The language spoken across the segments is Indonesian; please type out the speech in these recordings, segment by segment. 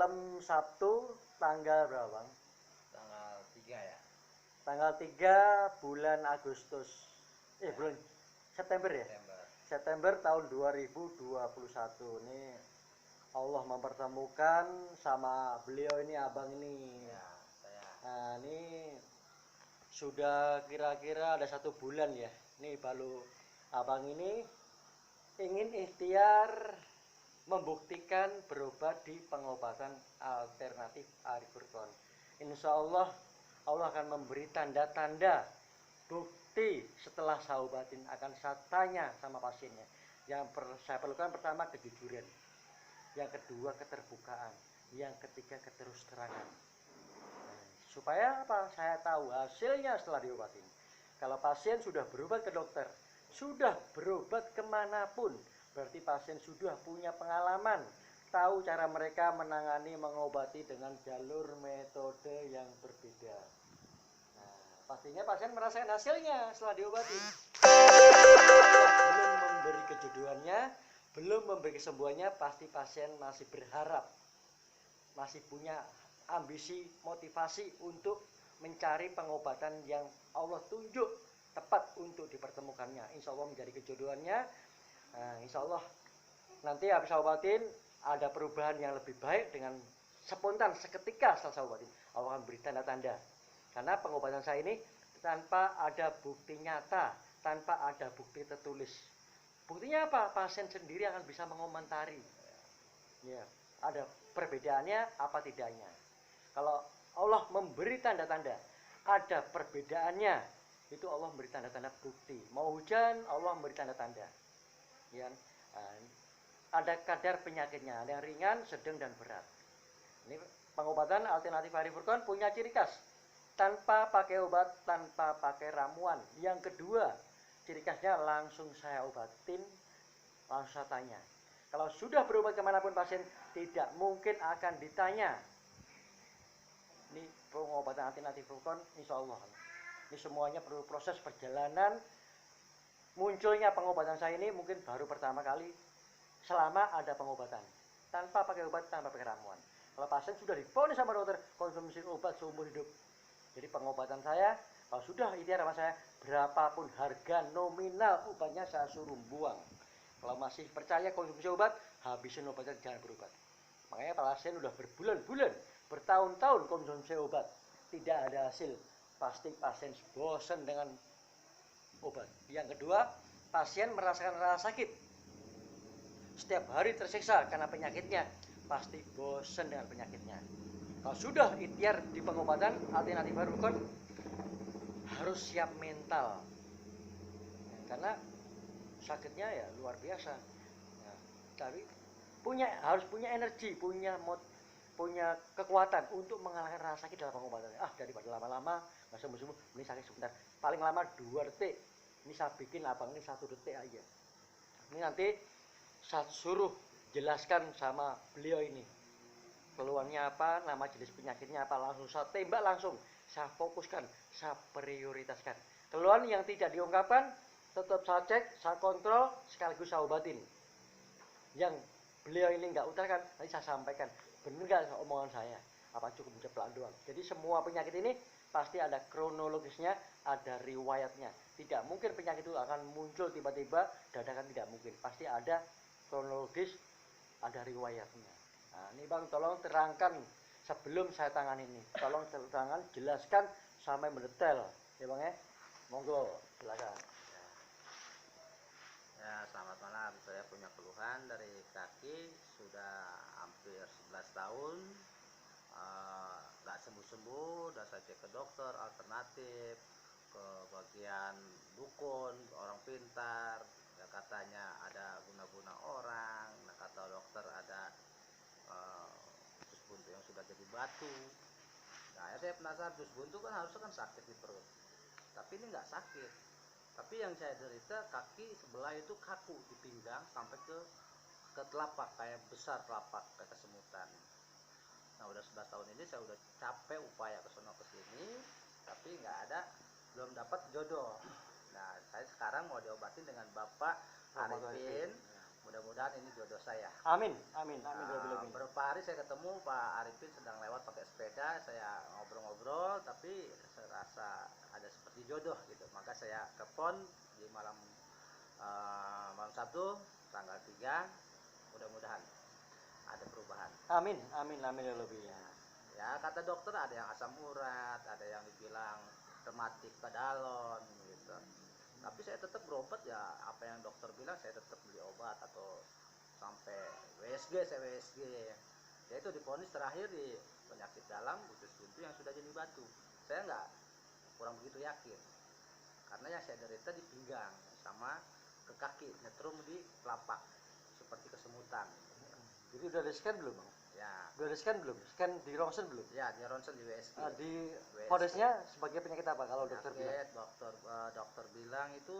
malam Sabtu tanggal berapa, Bang? Tanggal 3 ya. Tanggal 3 bulan Agustus. Bulan September ya? September tahun 2021. Ini Allah mempertemukan sama beliau ini, abang ini. Ya, saya. Nah, ini sudah kira-kira ada 1 bulan ya. Ini baru abang ini ingin ikhtiar membuktikan berobat di pengobatan alternatif Arif Furqon. Insya Allah Allah akan memberi tanda-tanda bukti setelah saya obatin. Akan saya tanya sama pasiennya. Yang saya perlukan pertama kejujuran, yang kedua keterbukaan, yang ketiga keterus terangan. Supaya apa? Saya tahu hasilnya setelah diobatin. Kalau pasien sudah berobat ke dokter, sudah berobat kemanapun, berarti pasien sudah punya pengalaman, tahu cara mereka menangani, mengobati dengan jalur metode yang berbeda. Nah, pastinya pasien merasakan hasilnya setelah diobati. Belum memberi kejodohannya, belum memberi kesembuhannya, pasti pasien masih berharap, masih punya ambisi, motivasi untuk mencari pengobatan yang Allah tunjuk tepat untuk dipertemukannya. Insya Allah menjadi kejodohannya. Nah, insya Allah nanti habis saya obatin ada perubahan yang lebih baik dengan spontan seketika setelah saya obatin. Allah akan beri tanda-tanda. Karena pengobatan saya ini tanpa ada bukti nyata, tanpa ada bukti tertulis. Buktinya apa? Pasien sendiri akan bisa mengomentari. Ya, ada perbedaannya apa tidaknya. Kalau Allah memberi tanda-tanda, ada perbedaannya, itu Allah memberi tanda-tanda bukti. Mau hujan, Allah memberi tanda-tanda. Ya, ada kadar penyakitnya, ada yang ringan, sedang dan berat. Ini pengobatan alternatif Arif Furqon punya ciri khas, tanpa pakai obat, tanpa pakai ramuan. Yang kedua, ciri khasnya langsung saya obatin, langsung saya tanya. Kalau sudah berobat kemanapun pasien, tidak mungkin akan ditanya. Ini pengobatan alternatif Furqon, insya Allah. Ini semuanya perlu proses perjalanan. Munculnya pengobatan saya ini mungkin baru pertama kali selama ada pengobatan, tanpa pakai obat, tanpa pakai ramuan. Kalau pasien sudah divonis sama dokter konsumsi obat seumur hidup. Jadi pengobatan saya, kalau sudah ikhtiar sama saya, berapapun harga nominal obatnya saya suruh buang. Kalau masih percaya konsumsi obat, habisin obatnya, jangan berobat. Makanya pasien sudah berbulan-bulan, bertahun-tahun konsumsi obat, tidak ada hasil. Pasti pasien bosan dengan obat. Yang kedua, pasien merasakan rasa sakit. Setiap hari tersiksa karena penyakitnya, pasti bosan dengan penyakitnya. Kalau sudah ikhtiar di pengobatan alternatif Arif Furqon, harus siap mental. Karena sakitnya ya luar biasa. Ya, tapi harus punya energi, punya kekuatan untuk mengalahkan rasa sakit dalam pengobatan. Daripada lama-lama nggak sembuh-sembuh, ini sakit sebentar. Paling lama 2 detik. Ini saya bikin abang ini 1 detik aja. Ini nanti saya suruh jelaskan sama beliau ini. Keluhannya apa, nama jenis penyakitnya apa, langsung saya tembak langsung. Saya fokuskan, saya prioritaskan. Keluhan yang tidak diungkapkan, tetap saya cek, saya kontrol, sekaligus saya obatin. Yang beliau ini nggak utarakan, nanti saya sampaikan. Benar nggak omongan saya? Apa cukup jeplak doang? Jadi semua penyakit ini pasti ada kronologisnya, ada riwayatnya. Tidak mungkin penyakit itu akan muncul tiba-tiba, dadakan, tidak mungkin. Pasti ada kronologis, ada riwayatnya. Nah, ini Bang, tolong terangkan sebelum saya tangani ini. Tolong terangkan, jelaskan sampai mendetail. Ya Bang ya? Monggo, silakan. Ya, selamat malam. Saya punya keluhan dari kaki sudah hampir 11 tahun. Nggak sembuh-sembuh, udah saya cek ke dokter alternatif, ke bagian dukun, orang pintar, ya katanya ada guna-guna orang, nah kata dokter ada usus buntu yang sudah jadi batu. Nah, saya penasaran, usus buntu kan harusnya kan sakit di perut, tapi ini nggak sakit. Tapi yang saya derita kaki sebelah itu kaku di pinggang sampai ke telapak, kayak besar telapak, kayak kesemutan. Nah, udah 11 tahun ini saya udah capek upaya ke sono ke sini, tapi nggak ada, belum dapat jodoh. Nah, saya sekarang mau diobatin dengan Bapak Arifin. Mudah-mudahan mudah-mudahan ini jodoh saya. Amin, amin, amin. Beberapa hari saya ketemu Pak Arifin sedang lewat pakai sepeda, saya ngobrol-ngobrol, tapi saya rasa ada seperti jodoh gitu. Maka saya telepon di malam Sabtu tanggal 3, mudah-mudahan ada perubahan. Amin, amin, amin ya lebih. Ya kata dokter ada yang asam urat, ada yang dibilang rematik pedalon gitu. Tapi saya tetap berobat ya, apa yang dokter bilang saya tetap beli obat atau sampai WSG, saya WSG. Ya itu divonis terakhir di penyakit dalam usus buntu yang sudah jadi batu. Saya nggak kurang begitu yakin, karena yang saya derita di pinggang sama ke kaki, nyetrum di telapak seperti kesemutan. Jadi udah di scan belum, Bang? Ya. Udah di scan belum? Scan di ronsen belum? Ya, di ronsen di WSG. Di kodesnya sebagai penyakit apa kalau dokter bilang? Dokter bilang itu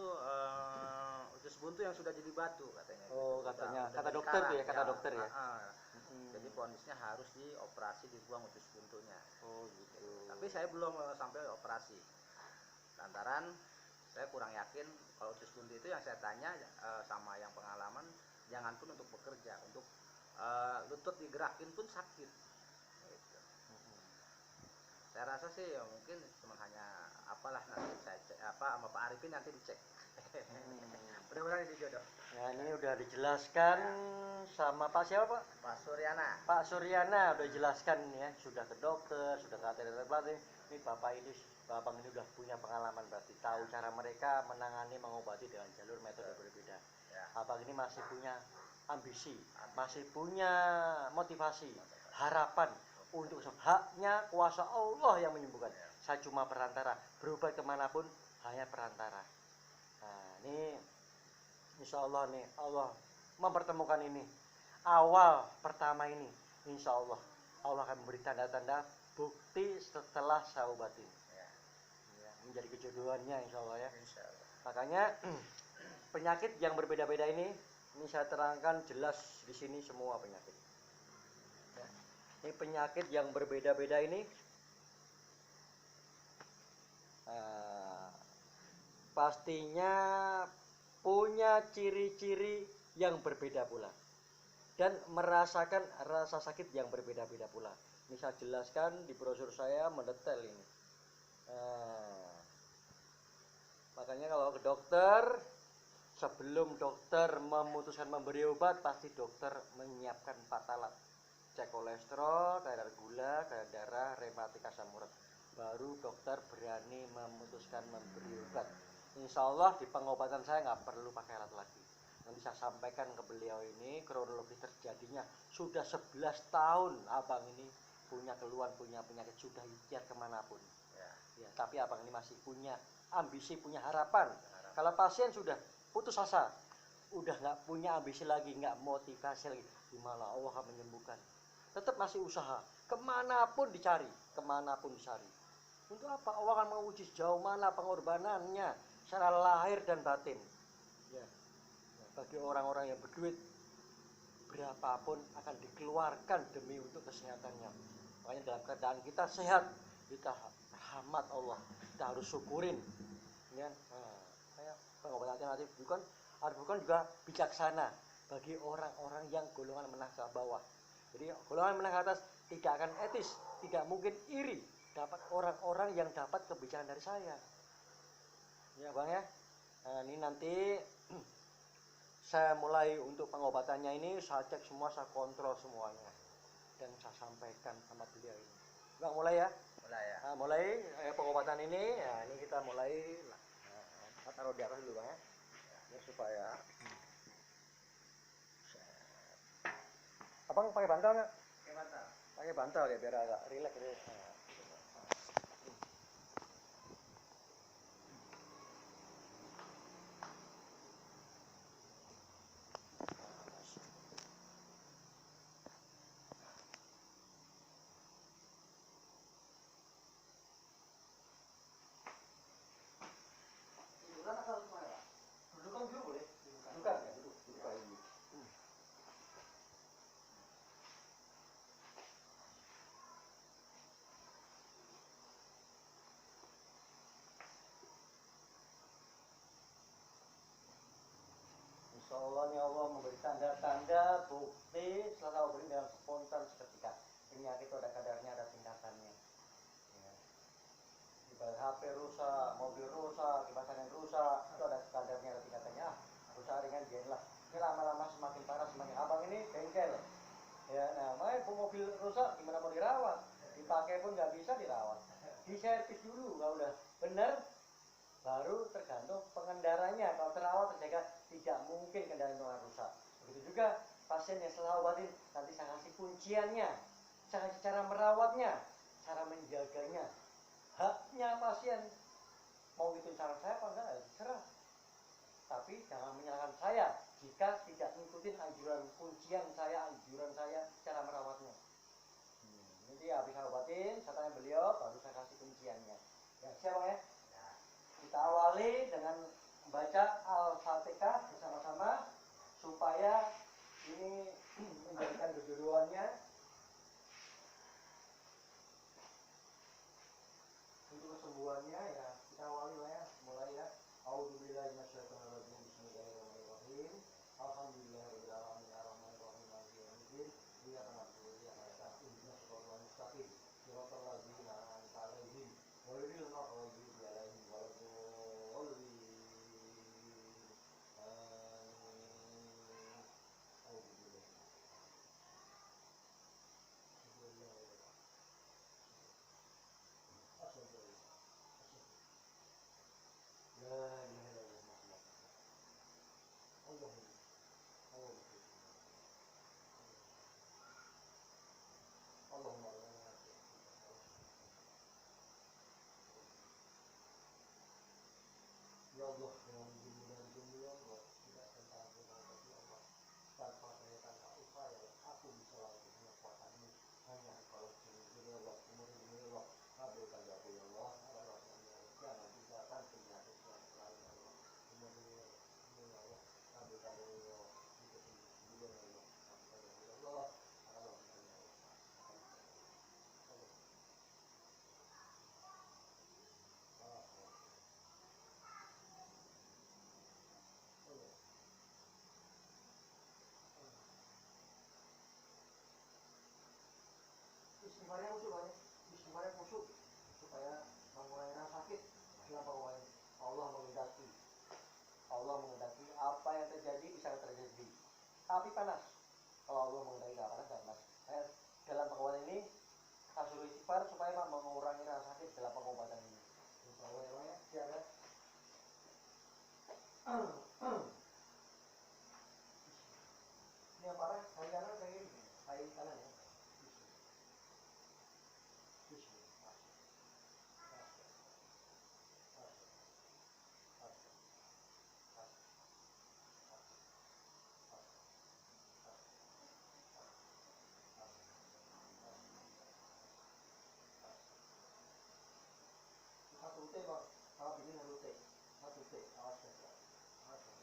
usus buntu yang sudah jadi batu katanya. Oh, gitu. katanya. Udah Kata dokter tuh ya, kata ya, dokter ya. Jadi vonisnya harus dioperasi, dibuang usus buntunya. Oh gitu. Tapi saya belum sampai operasi. Lantaran saya kurang yakin kalau usus buntu itu, yang saya tanya sama yang pengalaman, jangan pun untuk bekerja, untuk lutut digerakin pun sakit. Gitu. Saya rasa sih ya mungkin cuma hanya apalah, nanti saya cek sama Pak Arifin nanti dicek. Mudah-mudahan ini jodoh. Nah ini udah dijelaskan sama Pak siapa Pak? Pak Suryana. Pak Suryana udah jelaskan ya, sudah ke dokter, sudah ke ATD pelatih. Ini Bapak ini udah punya pengalaman, berarti tahu cara mereka menangani, mengobati dengan jalur metode berbeda. Abang ini masih punya ambisi, masih punya motivasi, harapan untuk haknya kuasa Allah yang menyembuhkan. Saya cuma perantara, berobat kemanapun hanya perantara. Nah ini insya Allah nih, Allah mempertemukan ini. Awal pertama ini, insya Allah Allah akan memberi tanda-tanda bukti setelah saya obatin. Menjadi kejodohannya insya Allah ya. Makanya penyakit yang berbeda-beda ini saya terangkan jelas di sini semua penyakit. Ini penyakit yang berbeda-beda ini pastinya punya ciri-ciri yang berbeda pula dan merasakan rasa sakit yang berbeda-beda pula. Ini saya jelaskan di brosur saya mendetail ini. Makanya kalau ke dokter, sebelum dokter memutuskan memberi obat, pasti dokter menyiapkan 4 alat. Cek kolesterol, kadar gula, kadar darah, rematik, asam urat. Baru dokter berani memutuskan memberi obat. Insya Allah di pengobatan saya nggak perlu pakai alat lagi. Nanti saya sampaikan ke beliau ini kronologi terjadinya. Sudah 11 tahun abang ini punya keluhan, punya penyakit, sudah ikhtiar kemanapun. Ya, tapi abang ini masih punya ambisi, punya harapan. Kalau pasien sudah putus asa, udah nggak punya ambisi lagi, nggak motivasi lagi, gimana Allah akan menyembuhkan? Tetap masih usaha, kemanapun dicari. Untuk apa? Allah akan menguji sejauh mana pengorbanannya secara lahir dan batin. Ya. Bagi orang-orang yang berduit, berapapun akan dikeluarkan demi untuk kesehatannya. Makanya dalam keadaan kita sehat, kita rahmat Allah, kita harus syukurin. Ya. Pengobatan alternatif bukan juga bijaksana bagi orang-orang yang golongan menengah ke bawah. Jadi golongan menengah ke atas tidak akan etis, tidak mungkin iri dapat orang-orang yang dapat kebijakan dari saya. Ya Bang ya. Nah, ini nanti saya mulai untuk pengobatannya ini, saya cek semua, saya kontrol semuanya dan saya sampaikan sama beliau ini. Bang mulai ya. Nah, mulai pengobatan ini. Nah, ini kita mulai. Nah, taruh di atas dulu Bang ya. Ya supaya Abang pakai bantal nggak? Pakai bantal ya biar agak rileks ya. Dudukan dulu boleh? Dudukan ya, duduk. Ini lama-lama semakin parah, semakin abang ini bengkel. Ya, nah, makanya mobil rusak gimana mau dirawat? Dipakai pun nggak bisa dirawat. Diservis dulu, kalau udah bener, baru tergantung pengendaranya. Kalau terawat terjaga, tidak mungkin kendaraan itu akan rusak. Begitu juga pasien yang selalu obatin, nanti saya kasih kunciannya, saya kasih cara merawatnya, cara menjaganya. Haknya pasien, mau itu cara saya apa enggak, terserah. Tapi jangan menyalahkan saya jika tidak mengikuti anjuran kuncian saya, anjuran saya cara merawatnya. Nanti habis saya obatin, saya tanya beliau, baru saya kasih kunciannya. Ya siap ya? Kita awali dengan membaca Al-Fatihah bersama-sama supaya ini menjadikan kedua-duanya. Untuk kesembuhannya ya kita awali lah ya, mulai ya. A'udzubillahi minasyaitonirrajim. Bismillahirrahmanirrahim. Alhamdulillahirabbil alamin arrahmanirrahim maliki yaumiddin. Iyyaka na'budu wa iyyaka nasta'in. Ihdinas siratal mustaqim. Siratal ladzina an'amta 'alaihim ghairil maghdubi 'alaihim waladdallin. Amin. A'udzubillahi. La ilaha illallah. Allahumma Allahumma ya Allah, dengan izin dan izin ya Allah, tidak tentang tapi Allah, tanpa saya tanpa upaya aku bisa lakukan kekuatanmu hanya kalau sendiri ya Allah, umur ini ya Allah, kabulkan doaku ya Allah, Allah jangan tinggalkan penyakit yang lain ya Allah, umur ini ya Allah, kabulkan doa ya Allah, itu sendiri ya Allah, kabulkan ya Allah, Allah ya Allah. Istighfarnya khusyuk banyak, istighfarnya khusyuk supaya mengurangi rasa sakit. Kenapa mengurangi? Allah menghendaki, Allah menghendaki apa yang terjadi bisa terjadi. Api panas, kalau Allah menghendaki nggak panas nggak panas. Dalam pengobatan ini kita suruh istighfar supaya mengurangi rasa sakit dalam pengobatan ini. Insya Allah ya, siap ya. Ini yang parah, kaki kanan, kaki kanan ya. Satu T bang, kalau bikin satu T, awas ya, awas ya, awas ya,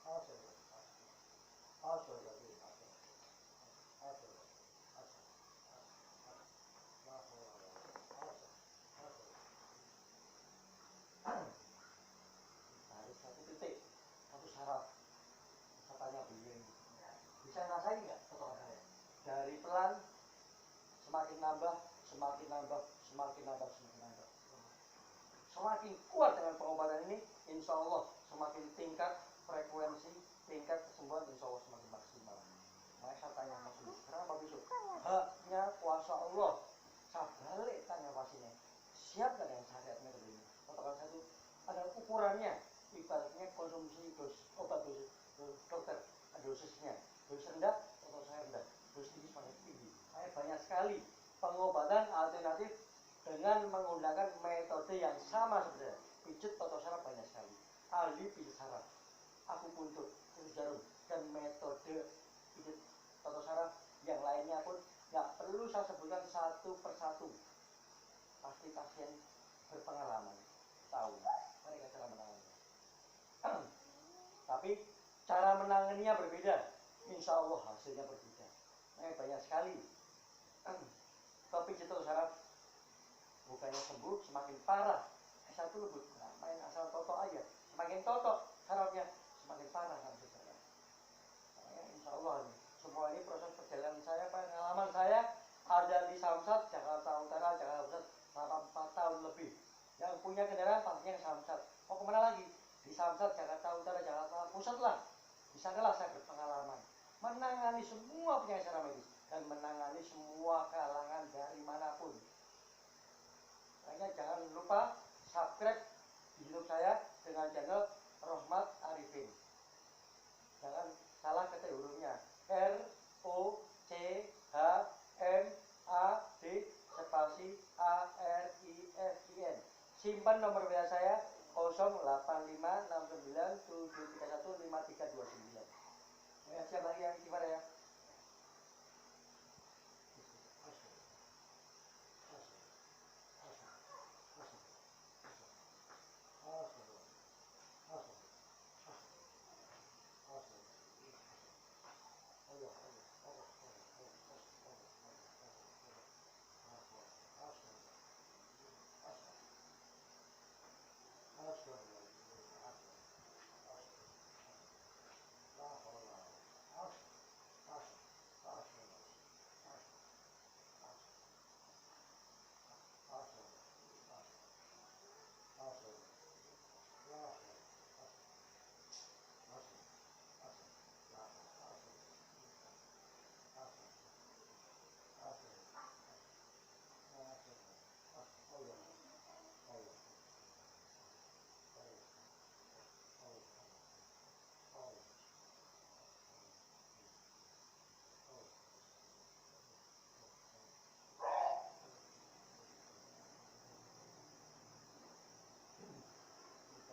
awas ya, harus satu titik, satu saraf. Saya tanya beliau ini, bisa ngerasain nggak potongan saya? Dari pelan, semakin nambah, semakin nambah, semakin nambah, semakin nambah. Semakin kuat dengan pengobatan ini, insya Allah semakin tingkat frekuensi, tingkat kesembuhan insya Allah semakin maksimal. Makanya saya tanya Mas Yus, kenapa besok? Haknya kuasa Allah. Saya balik tanya pasiennya, siap nggak dengan syariatnya begini? Potongan satu ada ukurannya, ibaratnya konsumsi obat dokter, ada dosisnya. Dosis rendah, atau saya rendah, dosis tinggi semakin tinggi. Saya banyak sekali pengobatan alternatif dengan menggunakan metode yang sama sebenarnya. Pijat atau saraf banyak sekali. Ahli pijat saraf, akupuntur, jarum, dan metode pijat atau saraf yang lainnya pun nggak perlu saya sebutkan satu persatu. Pasti pasien berpengalaman, tahu mereka cara menanganinya. Tapi cara menanganinya berbeda. Insya Allah hasilnya berbeda. Banyak sekali pijat atau saraf bukannya sembuh, semakin parah. Satu lembut, nah, main asal totok aja, semakin totok sarafnya semakin parah sampai sekarang. Makanya insya Allah ini, semua ini proses perjalanan saya, pengalaman saya ada di Samsat, Jakarta Utara, Jakarta Pusat selama 4 tahun lebih. Yang punya kendaraan pastinya Samsat. Mau kemana lagi? Di di Samsat, Jakarta Utara, Jakarta Pusat lah. Di sanalah saya berpengalaman menangani semua penyakit secara medis dan menangani semua kalangan dari manapun. Makanya jangan lupa subscribe di YouTube saya dengan channel Rohmat Arifin. Jangan salah ketik hurufnya, ROCHMAD spasi ARIFIN. Simpan nomor WA saya 085697315329. Ya, siapa lagi yang gimana ya?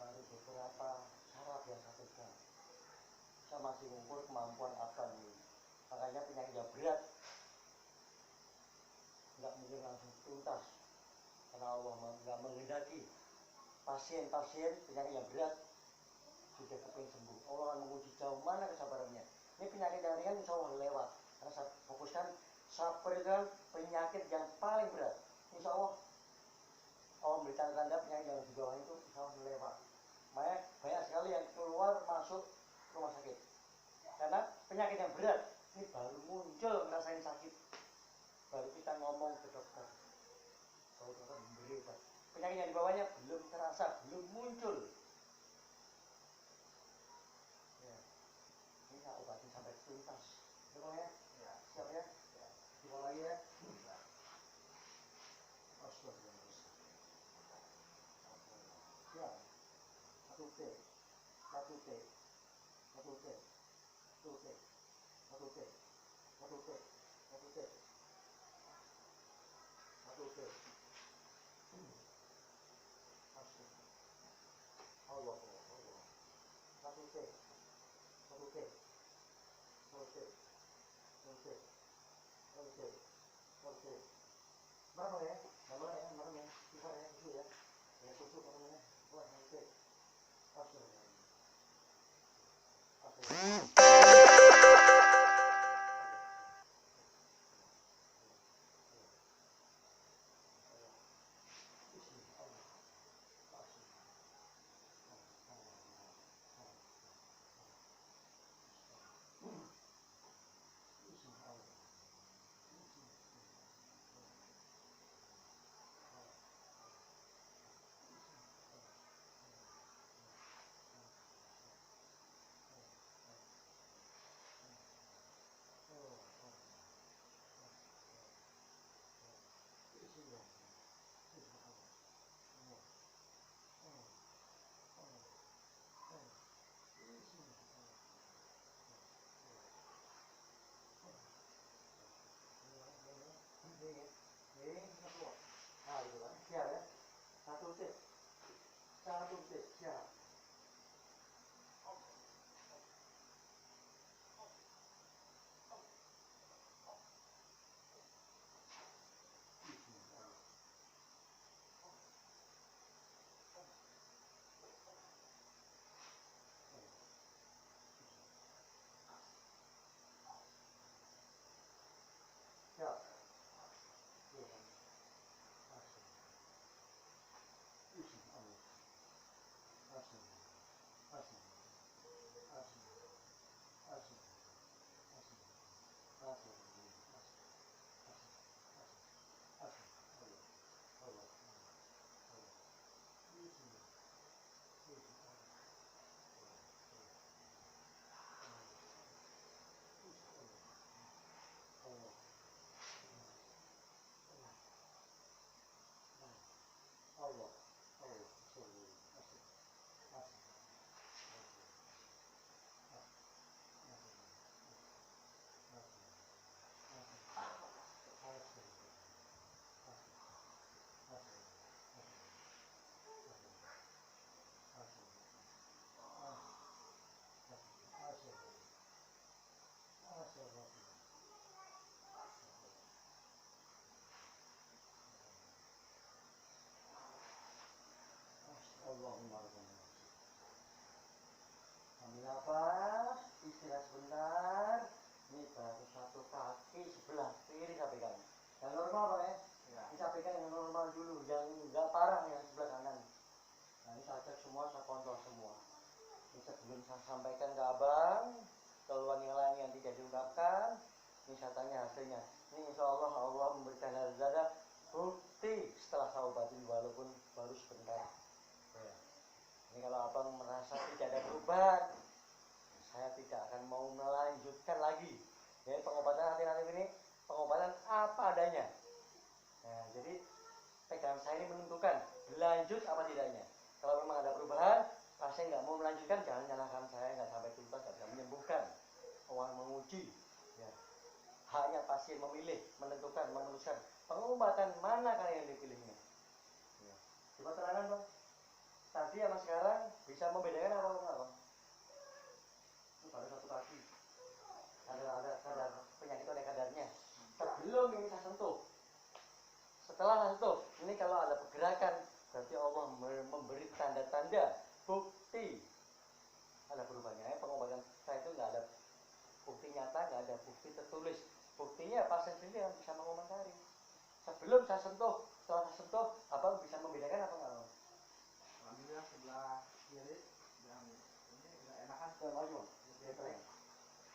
Baru beberapa syarat yang saya pegang. Saya masih mengukur kemampuan apa nih. Makanya penyakit yang berat nggak mungkin langsung tuntas, karena Allah nggak menghendaki pasien-pasien penyakit yang berat sudah kepingin sembuh. Allah akan menguji jauh mana kesabarannya. Ini penyakit yang ringan insya Allah lewat, karena saya fokuskan sabar itu kan penyakit yang paling berat. Insya Allah Allah memberikan tanda penyakit yang di bawah itu insya Allah lewat. Makanya banyak sekali yang keluar masuk rumah sakit karena penyakit yang berat ini baru muncul ngerasain sakit, baru kita ngomong ke dokter, baru dokter memberi obat. Penyakit yang di bawahnya belum terasa, belum muncul. Ya, ini saya obatin sampai tuntas. Betul ya? Ya. Siap ya? Ya. Coba lagi ya. Astagfirullahaladzim. Ya. Satu T, satu T, satu T, satu T, satu T, satu T, satu T, satu T. Allah, Allah. Satu T, satu T, satu T, satu T, satu T, satu T. Berapa ya? Berapa ya? Berapa ya? Bisa ya? Itu ya? Ya tutup apa namanya? Wah, satu T. Astagfirullahaladzim. Astagfirullahaladzim. hasilnya. Ini insya Allah Allah memberikan zada bukti setelah saya obatin walaupun baru sebentar. Ya. Ini kalau abang merasa tidak ada perubahan, saya tidak akan mau melanjutkan lagi. Jadi pengobatan alternatif ini pengobatan apa adanya. Nah, jadi pegangan saya ini menentukan berlanjut apa tidaknya. Kalau memang ada perubahan, pasien nggak mau melanjutkan, jangan nyalahkan saya, nggak sampai tuntas, nggak bisa menyembuhkan. Orang menguji, ya. Haknya pasien memilih, menentukan, memutuskan pengobatan mana kalian yang dipilihnya. Ya. Coba terangkan bang. Tadi sama sekarang bisa membedakan apa enggak bang? Ini baru satu kaki. Ada kadar penyakit ada kadarnya. Sebelum ini saya sentuh. Setelah saya sentuh, ini kalau ada pergerakan, berarti Allah memberi tanda-tanda, bukti ada perubahannya. Pengobatan saya itu nggak ada bukti nyata, nggak ada bukti tertulis. Buktinya pasien sendiri yang bisa mengomentari. Sebelum saya sentuh, setelah saya sentuh, abang bisa membedakan apa enggak? Alhamdulillah sebelah kiri yang ini udah enakan. Maju.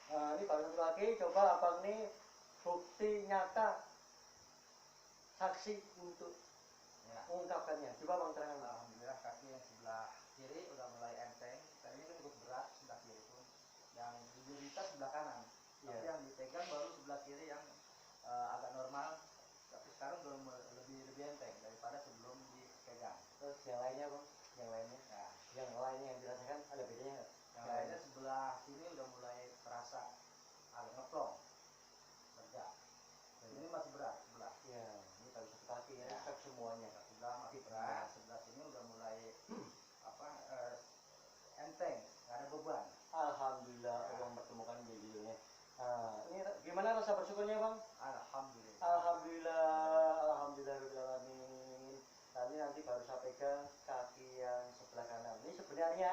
Nah, ini baru satu lagi, coba abang ini bukti nyata saksi untuk Ya. mengungkapkannya. Coba bang terangkan. Alhamdulillah kaki yang sebelah kiri udah mulai enteng. Tadi ini kan cukup berat sebelah kiri pun. Yang diderita sebelah kanan. Tapi Iya. yang dipegang baru sebelah kiri yang agak normal. Tapi sekarang udah lebih enteng daripada sebelum dipegang. Terus yang lainnya bang, yang lainnya, Nah, yang lainnya yang dirasakan ada bedanya nggak? yang lainnya sebelah sini udah mulai terasa agak ngeplong. Lega. Ini masih berat sebelah. Ya, ini baru satu kaki ya, Ya. cek semuanya. Sebelah masih berat, sebelah sini udah mulai enteng, nggak ada beban. Alhamdulillah Allah mempertemukan videonya. Nah, ini gimana rasa bersyukurnya bang? Alhamdulillah. Alhamdulillah, alhamdulillah rabbil alamin. Nanti baru saya pegang kaki yang sebelah kanan. Ini sebenarnya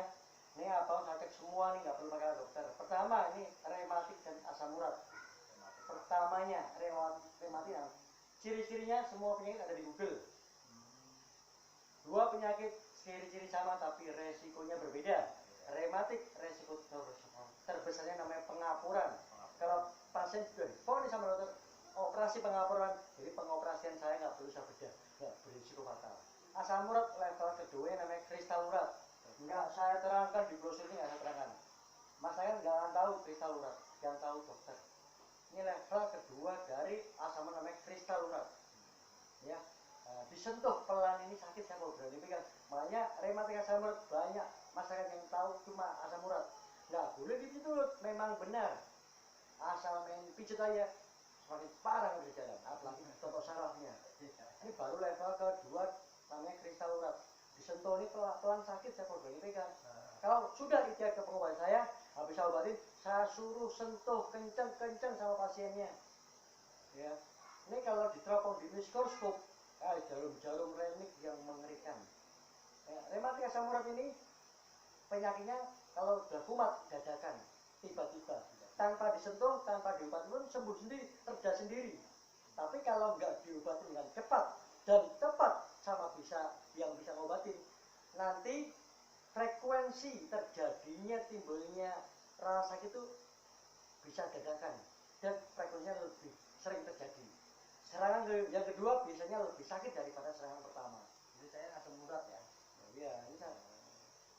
ini abang saya cek semua nih, nggak perlu pakai dokter. Pertama ini rematik dan asam urat. Pertamanya rematik, ciri-cirinya semua penyakit ada di Google. Dua penyakit ciri-ciri sama tapi resikonya berbeda. Rematik resiko terbesarnya namanya pengapuran. Kalau pasien sudah difonis sama dokter operasi pengapuran, jadi pengoperasian saya nggak perlu saya bedah, nggak berisiko fatal. Asam urat level kedua namanya kristal urat. Nggak saya terangkan di brosur ini, nggak saya terangkan. Mas saya nggak akan tahu kristal urat, yang tahu dokter. Ini level kedua dari asam urat namanya kristal urat. Ya, disentuh pelan ini sakit saya mau berani pegang. Makanya rematik asam urat banyak masyarakat yang tahu cuma asam urat. Nggak boleh dipijit, memang benar. Asal main pijit aja semakin parah udah jalan, apalagi contoh sarafnya. Ini baru level kedua namanya kristal urat. Disentuh ini pelan sakit saya mau berani pegang. Kalau sudah ikhtiar ke pengobatan saya, habis saya obatin, saya suruh sentuh kenceng-kenceng sama pasiennya. Ya, ini kalau diteropong di mikroskop, jarum-jarum remik yang mengerikan. Rematik asam urat ini penyakitnya kalau udah kumat dadakan, tiba-tiba, tanpa disentuh, tanpa diobati pun sembuh sendiri, reda sendiri. Tapi kalau nggak diobati dengan cepat dan tepat sama bisa yang bisa ngobatin, nanti frekuensi terjadinya timbulnya rasa sakit itu bisa dadakan dan frekuensinya lebih sering terjadi. Serangan yang kedua biasanya lebih sakit daripada serangan pertama. Jadi saya asam urat ya. Iya, ini saya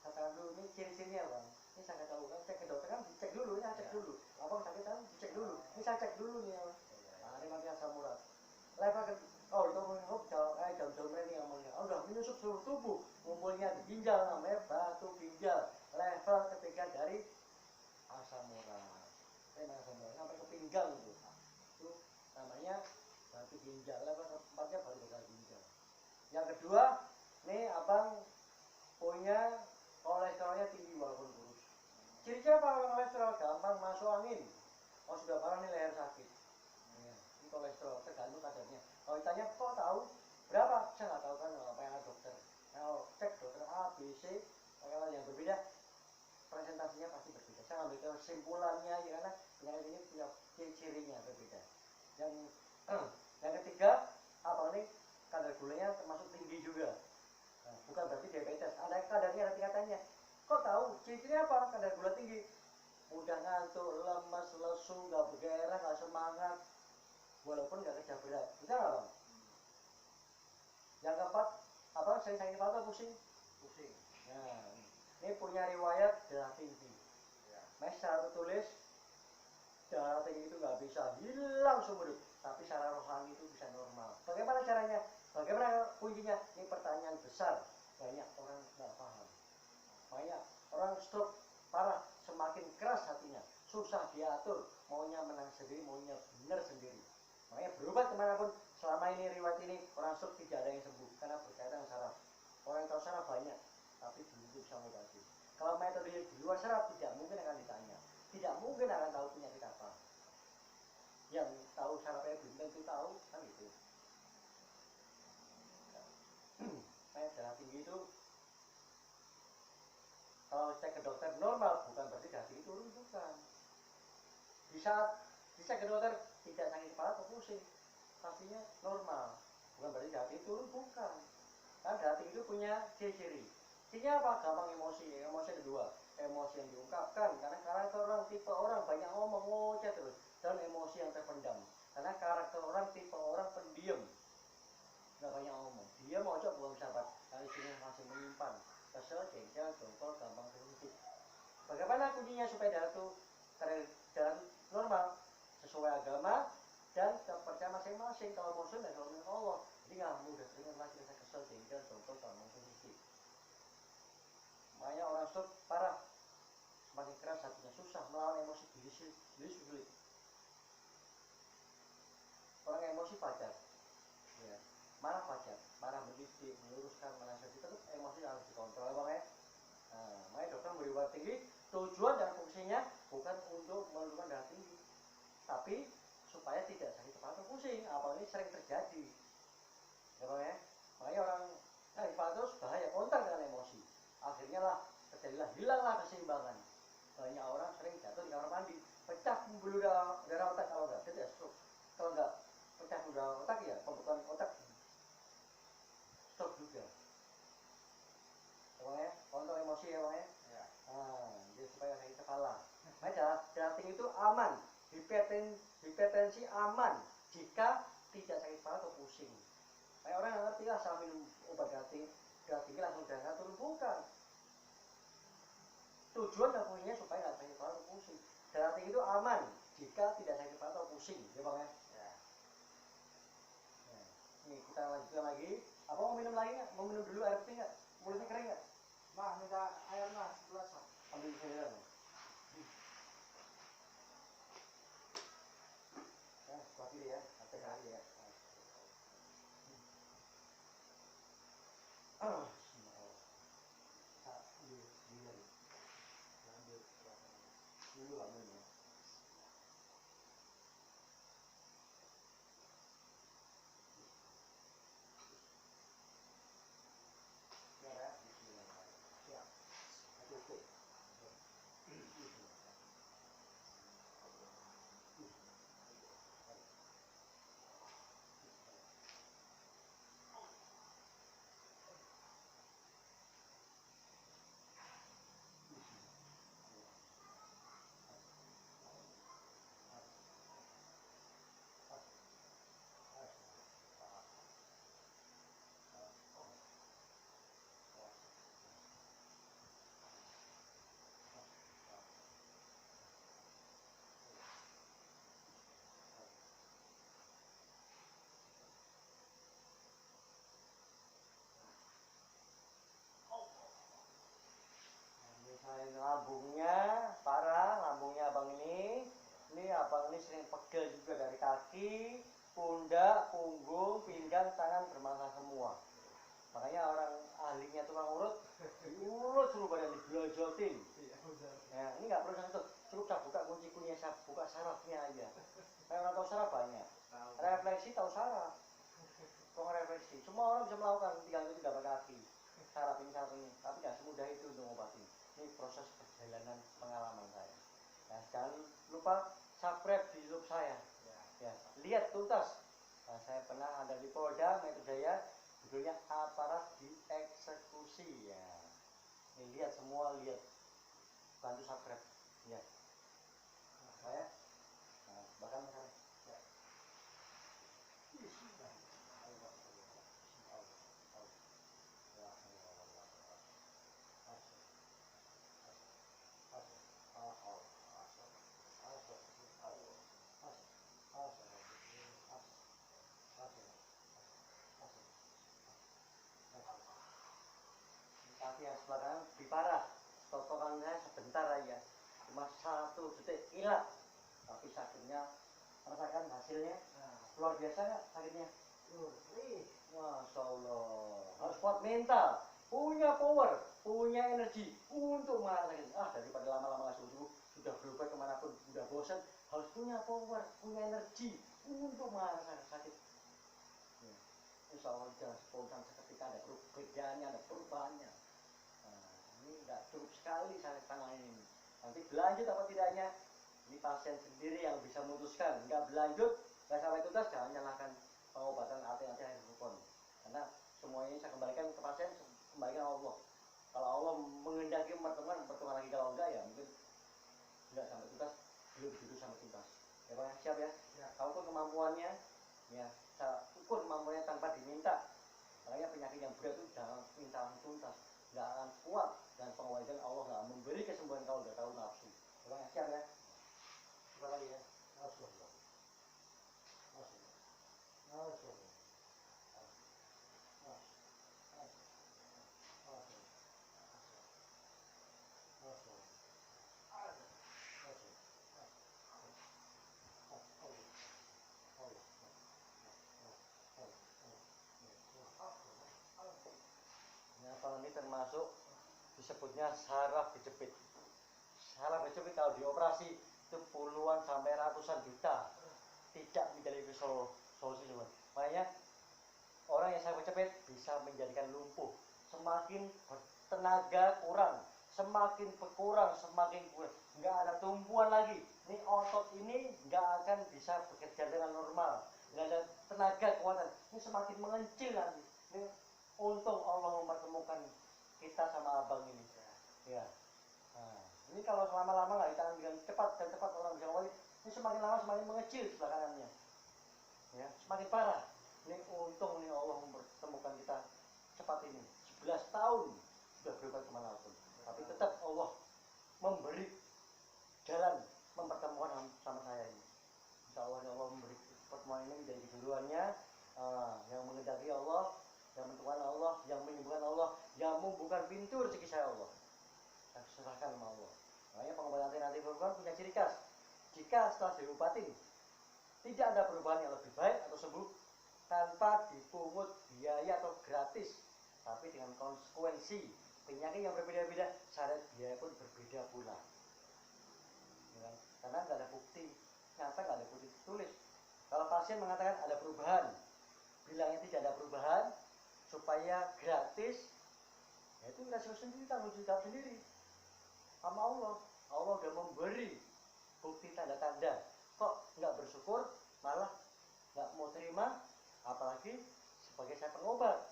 katakan dulu ini ciri-cirinya bang. Ini saya nggak tahu kan, cek ke dokter kan dicek dulu, ya cek dulu. Abang sakit kan dicek dulu. Ini saya cek dulu nih ya. Nah, ini mati asam urat. Level ke oh itu ngomong jam-jam ini ngomongnya. Oh, udah menyusup seluruh tubuh, ngumpulnya di ginjal namanya batu ginjal. Level ketiga dari asam urat. Asam urat sampai ke pinggang itu. Itu namanya batu ginjal. Level keempatnya baru gagal ginjal. Yang kedua, nih abang punya kolesterolnya tinggi walaupun kurus. Ciri-ciri apa kolesterol? Gampang masuk angin. Oh sudah parah nih leher sakit. Ya, ini kolesterol tergantung kadarnya. Kalau ditanya kok tahu berapa? Saya nggak tahu kan apa yang ada dokter. Kalau cek dokter A, B, C, kalau yang berbeda presentasinya pasti berbeda. Saya ambil kesimpulannya ya karena penyakit ini punya ciri-cirinya berbeda. Yang ketiga apa nih? Kadar gulanya termasuk tinggi juga. Nah, bukan berarti diabetes. Ada kadarnya, ada tingkatannya. Kok tahu? Ciri-cirinya apa? Kadar gula tinggi. Mudah ngantuk, lemas, lesu, nggak bergairah, nggak semangat. walaupun nggak kerja berat, betul nggak bang? Yang keempat, apa sering sakit kepala atau pusing? Pusing. Nah, ini punya riwayat darah tinggi. Ya. Mas secara tertulis darah tinggi itu nggak bisa hilang seumur hidup, tapi secara rohani itu bisa normal. Bagaimana caranya? Bagaimana kuncinya? Ini pertanyaan besar, banyak orang nggak paham. Banyak orang stroke parah, semakin keras hatinya, susah diatur, maunya menang sendiri, maunya benar sendiri. Makanya berobat kemanapun, selama ini riwayat ini orang stroke tidak ada yang sembuh karena berkaitan dengan saraf. Orang yang tahu saraf banyak, tapi belum bisa mengobati. Kalau metode di luar saraf tidak mungkin akan ditanya, tidak mungkin akan tahu penyakit apa. Yang tahu sarafnya belum tentu tahu, kan gitu. Darah tinggi itu kalau cek ke dokter normal, bukan berarti darah tinggi turun, bukan. Di saat dicek ke dokter tidak sakit kepala atau pusing, pastinya normal, bukan berarti darah tinggi turun, bukan. Karena darah tinggi itu punya ciri-ciri. Cirinya apa? Gampang emosi. Emosi ada dua, emosi yang diungkapkan karena karakter orang, tipe orang banyak ngomong ngoceh terus, dan emosi yang terpendam karena karakter orang tipe orang pendiam, nggak banyak ngomong, dia mau coba buang sahabat kali sini masih menyimpan kesel, jengkel, jongkol, gampang sensitif. Bagaimana kuncinya supaya darah itu jalan normal sesuai agama dan kepercayaan masing-masing? Kalau muslim dan kalau Allah, jadi nggak mudah sering lagi rasa kesel, jengkel, jongkol, gampang sensitif. Makanya orang stroke parah, semakin keras hatinya, susah melawan emosi diri sendiri. Orang emosi wajar, ya. Marah wajar, marah mendidik, meluruskan, menasihati, tetap emosi harus dikontrol, bang ya. Nah, makanya dokter memberi darah tinggi, tujuan dan fungsinya bukan untuk menurunkan darah tinggi, tapi supaya tidak sakit kepala atau pusing, apalagi sering terjadi, ya bang ya. Makanya orang sakit kepala terus bahaya, kontak dengan emosi, akhirnya lah terjadilah hilanglah keseimbangan. Banyak orang sering jatuh di kamar mandi, pecah pembuluh darah otak, kalau enggak jadi stroke, kalau enggak pecah pembuluh darah otak ya pembekuan otak, stroke juga. Emang ya, kontrol emosi ya bang ya. Ya. Nah, jadi supaya sakit kepala. Nah, darah tinggi itu aman, hipertensi aman jika tidak sakit kepala atau pusing. Kayak orang yang ngerti lah, saya minum obat darah tinggi langsung darah turun, bukan. Tujuan dan fungsinya supaya nggak sakit kepala atau pusing. Darah tinggi itu aman jika tidak sakit kepala atau pusing, ya bang ya. Ya. Nah, ini kita lanjutkan lagi. Apa mau minum lagi nggak? Mau minum dulu air putih nggak? Mulutnya kering nggak? Mah, minta air mah, segelas mah. Ambil di sini dong. Ya, sebelah kiri ya, hati kali ya. Dulu lah minum ya. Ya, bismillahirrahmanirrahim. Siap. Oke. Misalnya lambungnya parah, lambungnya abang ini abang ini sering pegel juga dari kaki, pundak, punggung, pinggang, tangan bermasalah semua. Makanya orang ahlinya tukang urut, diurut seluruh badan, dibelojotin. Ya, ini nggak perlu sentuh, cukup saya buka kunci-kuncinya, saya buka sarafnya aja. Kayak orang tahu saraf banyak, refleksi tahu saraf, kok refleksi. Semua orang bisa melakukan, tinggal itu tidak pakai kaki. Saraf ini, tapi nggak semudah itu untuk mengobati. Ini proses perjalanan pengalaman saya. Nah, jangan lupa subscribe di YouTube saya. Ya, lihat tuntas. Nah, saya pernah ada di Polda Metro Jaya, judulnya aparat dieksekusi ya. Ini lihat semua, lihat, bantu subscribe ya. Saya, nah, bahkan saya. Ya. ngilang, tapi sakitnya merasakan hasilnya luar biasa nggak sakitnya? Masya Allah, harus kuat mental, punya power, punya energi untuk mengalahkan. Daripada lama-lama nggak sembuh, sudah berobat kemanapun, sudah bosan, harus punya power, punya energi untuk mengalahkan sakit. Ya. Insya Allah jangan spontan seketika ada perbedaannya, ada perubahannya. Nah, ini nggak cukup sekali sakit tangan ini. Nanti berlanjut apa tidaknya, ini pasien sendiri yang bisa memutuskan. Nggak berlanjut, nggak sampai tuntas, jangan nyalahkan pengobatan alternatif hidrokon, karena semuanya saya kembalikan ke pasien, kembalikan Allah. Kalau Allah mengendaki pertemuan lagi, kalau enggak ya mungkin enggak sampai tuntas, belum begitu sampai tuntas. Ya Pak, siap ya? Kalau pun kemampuannya, ya saya ukur kemampuannya tanpa diminta. Makanya penyakit yang berat itu jangan minta langsung tuntas, nggak akan kuat, dan pengobatan Allah nggak memberi kesembuhan kalau nggak tahu nafsu. Ya Pak, siap ya? Coba lagi ya. Ini termasuk disebutnya saraf kejepit. Saraf kejepit kalau dioperasi itu puluhan sampai ratusan juta, tidak menjadi solusi teman. Makanya orang yang saraf kejepit bisa menjadikan lumpuh. Semakin tenaga kurang, semakin berkurang, semakin kurang, nggak ada tumpuan lagi. Ini otot ini nggak akan bisa bekerja dengan normal, nggak ada tenaga kekuatan. Ini semakin mengecil nanti. Ini untung Allah mempertemukan kita sama abang ini. Ya. Nah, ini kalau lama-lama nggak ditangani dengan cepat dan cepat orang bisa kembali, ini semakin lama semakin mengecil sebelah kanannya. Ya, semakin parah. Ini untung nih Allah mempertemukan kita cepat ini. 11 tahun sudah berobat kemanapun, tapi tetap Allah memberi jalan mempertemukan sama saya ini. Insya Allah memberi pertemuan ini menjadi keduluannya, yang mengendaki Allah, yang menentukan Allah, yang menyembuhkan Allah, yang membuka pintu rezeki saya Allah. Saya serahkan sama Allah. Makanya pengobatan alternatif punya ciri khas. Jika setelah diobatin tidak ada perubahan yang lebih baik atau sembuh, tanpa dipungut biaya atau gratis, tapi dengan konsekuensi penyakit yang berbeda-beda, syarat biaya pun berbeda pula. Ya, karena nggak ada bukti nyata, nggak ada bukti tulis. Kalau pasien mengatakan ada perubahan, bilangnya tidak ada perubahan, supaya gratis, ya itu resiko sendiri, tanggung jawab sendiri sama Allah. Allah udah memberi bukti tanda-tanda, kok nggak bersyukur, malah nggak mau terima, apalagi sebagai saya pengobat.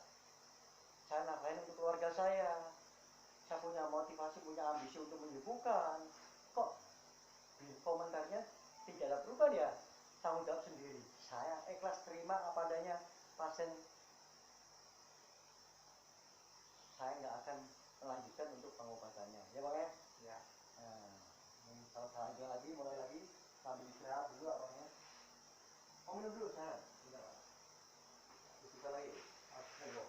Saya nafkahin untuk keluarga saya punya motivasi, punya ambisi untuk menyembuhkan, kok komentarnya tidak ada perubahan, ya tanggung jawab sendiri. Saya ikhlas terima apa adanya pasien, saya nggak akan melanjutkan untuk pengobatannya. Ya Bang ya? Ya. Nah, kalau saya lagi, mulai lagi, sambil istirahat dulu abangnya. Oh, minum dulu saya. Tidak. Bisa lagi. Ayo.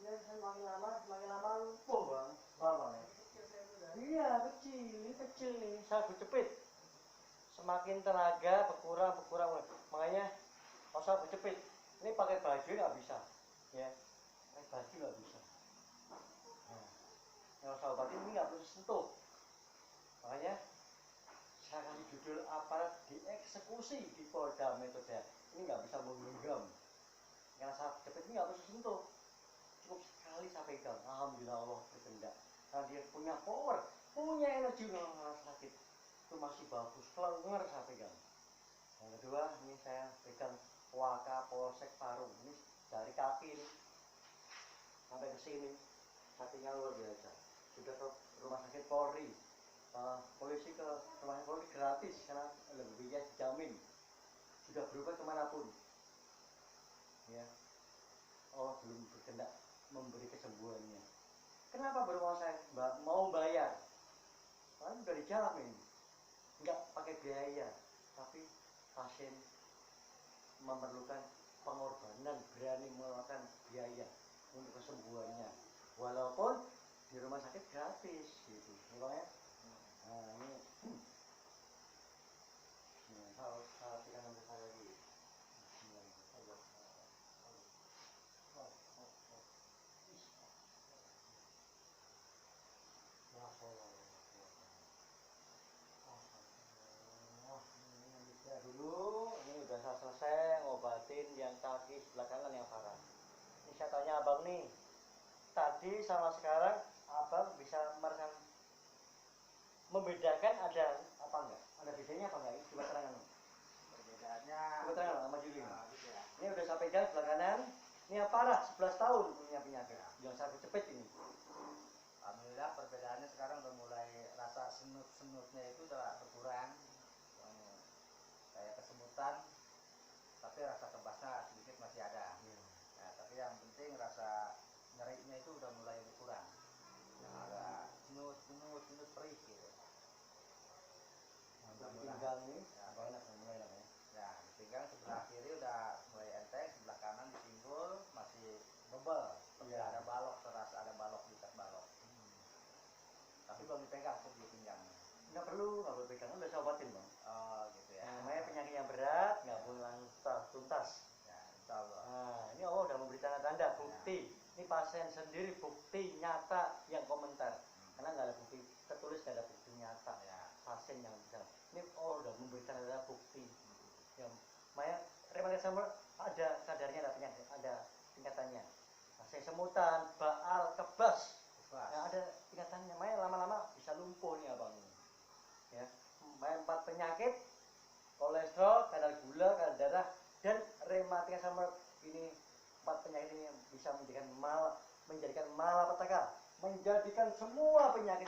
Ya, semakin lama lumpuh bang, bang. Iya kecil nih, saya berjepit. Semakin tenaga berkurang. Makanya kalau saya berjepit, ini pakai baju nggak bisa, ya, pakai baju nggak bisa. Nah, kalau saya obatin ini nggak perlu sentuh. Makanya saya kasih judul aparat dieksekusi di Polda Metro Jaya. Ini nggak bisa menggenggam. Karena saya jepit ini nggak perlu sentuh. Cukup sekali saya pegang, alhamdulillah Allah berkehendak. Karena dia punya power, punya energi kalau ngerasa sakit itu masih bagus, kelengar saya pegang. Yang kedua ini saya pegang Waka Polsek Parung, ini dari kaki ini sampai ke sini sakitnya luar biasa. Sudah ke rumah sakit Polri, polisi ke rumah sakit Polri gratis karena lebih dijamin. Sudah berubah kemanapun, ya. Allah belum berkehendak memberi kesembuhannya. Kenapa baru mau bayar? Kan sudah dijamin, nggak pakai biaya, tapi pasien memerlukan pengorbanan, berani mengeluarkan biaya untuk kesembuhannya, walaupun di rumah sakit gratis, gitu, ya. Nah ini, kalau kita nanti saya lagi. Dulu ini udah saya selesai ngobatin yang kaki sebelah kanan yang parah. Ini saya tanya abang nih, tadi sama sekarang abang bisa merasakan membedakan ada apa enggak? Ada bedanya apa enggak? Coba terangkan. Perbedaannya Coba terangkan sama Juli. gitu ya. Ini udah saya pegang sebelah kanan. Ini yang parah 11 tahun punya penyakit. Yang saya cepet ini. Alhamdulillah perbedaannya sekarang udah mulai rasa senut-senutnya itu udah berkurang. Kayak kesemutan, tapi rasa kebasnya sedikit masih ada. Nah, tapi yang penting rasa nyerinya itu udah mulai berkurang. Yang agak senut perih gitu. Pinggang ini apa enak, mulai enak ya. Ya, di pinggang sebelah kiri udah mulai enteng, sebelah kanan disinggul masih bebel. Iya. Ada balok, terasa ada balok di dekat balok. Tapi belum dipegang tuh di pinggang. Nggak perlu pegang, udah saya obatin bang. Oh gitu ya. Namanya penyakit yang berat nggak boleh langsung tuntas. Ya, insya Allah. Nah, ini Allah udah memberi tanda-tanda bukti. Ini pasien sendiri bukti nyata yang komentar. Karena nggak ada bukti tertulis, nggak ada bukti nyata. Ya. Pasien yang bicara. Ini Allah udah memberi tanda-tanda bukti. Yang Maya rematisme ada kadarnya, ada penyakit, ada tingkatannya. Pasien semutan, baal, kebas. Nah, ada tingkatannya. Maya lama-lama bisa lumpuh nih abang. Ya, Maya 4 penyakit, kolesterol, kadar gula, kadar darah, dan rematisme. Ini 4 penyakit ini bisa menjadikan malapetaka, menjadikan semua penyakit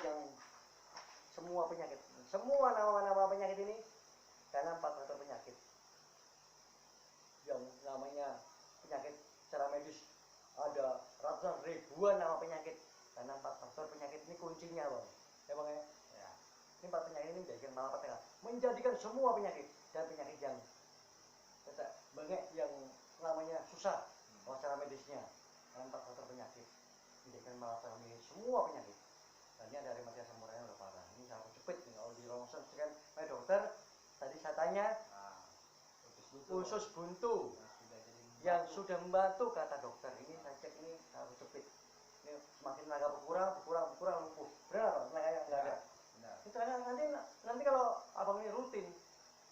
semua nama-nama penyakit ini karena 4 faktor penyakit yang namanya penyakit secara medis. Ada ratusan ribuan nama penyakit karena 4 faktor penyakit ini kuncinya bang, ya bang ya. Ini 4 penyakit ini menjadikan malapetaka, menjadikan semua penyakit dan penyakit yang bengek, yang namanya susah secara medisnya, karena 4 faktor penyakit menjadikan malapetaka semua penyakit. Dan ini ada rematisme murahnya udah parah. Ini sangat cepet nih kalau di rongsen kan, dokter tadi saya tanya usus buntu yang sudah membantu, kata dokter. Ini saya cek, ini sangat cepet. Ini semakin tenaga berkurang lumpuh. Benar tenaga yang nggak ada. Itu nanti kalau abang ini rutin,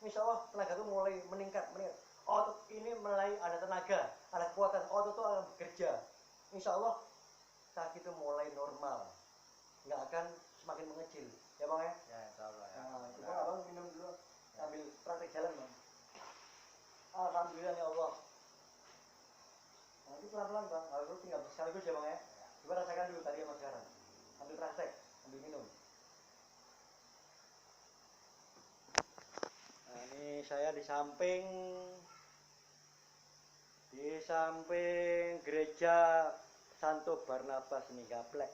insya Allah tenaga itu mulai meningkat. Otot ini mulai ada tenaga, ada kekuatan, otot itu akan bekerja. Insya Allah kaki itu mulai normal, nggak akan semakin mengecil, ya bang ya. Ya, insya Allah ya. Nah, coba abang minum dulu, sambil praktek jalan bang. Alhamdulillah ya Allah. Nanti pelan-pelan bang, lalu tinggal sekaligus ya bang ya. Coba rasakan dulu tadi sama sekarang, ambil praktek, ambil minum. Nah, ini saya di samping gereja Santo Barnabas nih, Gaplek.